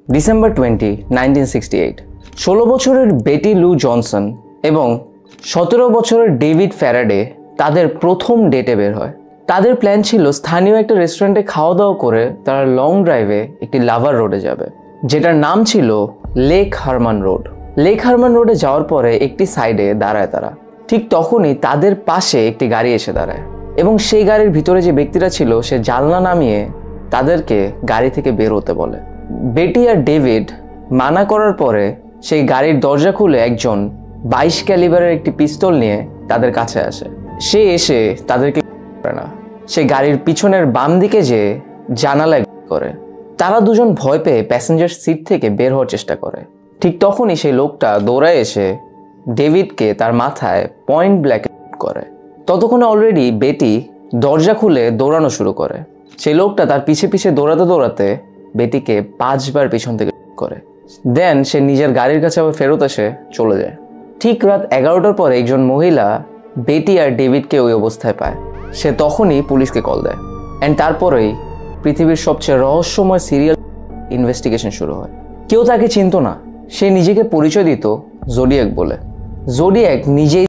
December 20, 1968 16 বছরের বেটি লু Johnson এবং 17 বছরের ডেভিড ফ্যারাডে তাদের প্রথম ডেটে বের হয়। তাদের প্ল্যান ছিল স্থানীয় একটা রেস্টুরেন্টে খাওয়া দাওয়া করে তারা লং ড্রাইভে একটি লাভার রোডে যাবে, যেটার নাম ছিল lake Hermann road. Lake Hermann রোডে যাওয়ার পরে একটি সাইডে দাঁড়ায় তারা। ঠিক তখনই তাদের পাশে একটি গাড়ি এসে দাঁড়ায় এবং সেই গাড়ির ভিতরে যে ব্যক্তিটা ছিল সে জানলা নামিয়ে তাদেরকে গাড়ি থেকে বের হতে বলে। বেটি আর ডেভিড মানা করার পরে সেই গাড়ির দরজা খুলে একজন 22 ক্যালিবারের একটি পিস্তল নিয়ে তাদের কাছে আসে। সে এসে তাদেরকে করে না, সে গাড়ির পিছনের বাম দিকে যে জানালায় করে। তারা দুজন ভয় পেয়ে প্যাসেঞ্জার সিট থেকে বের হওয়ার চেষ্টা করে। ঠিক তখনই সেই লোকটা দৌড়ায় এসে ডেভিডকে তার মাথায় পয়েন্ট ব্ল্যাক করে। ততক্ষণে অলরেডি বেটি দরজা খুলে দৌড়ানো শুরু করে। সেই লোকটা তার পিছে পিছে দৌড়াতে দৌড়াতে বেটিকে 5 বার পিছন থেকে করে। দেন সে নিজের গাড়ির কাছে আবার ফেরত এসে চলে যায়। ঠিক রাত 11টার পরে একজন মহিলা বেটি আর ডেভিডকে ওই অবস্থায় পায়। সে তখনই পুলিশকে কল দেয় অ্যান্ড তারপরেই পৃথিবীর সবচেয়ে রহস্যময় সিরিয়াল ইনভেস্টিগেশন শুরু হয়। কেউ তাকে চিনত না, সে নিজেকে পরিচয় দিত জোডিয়াক বলে। জোডিয়াক নিজেই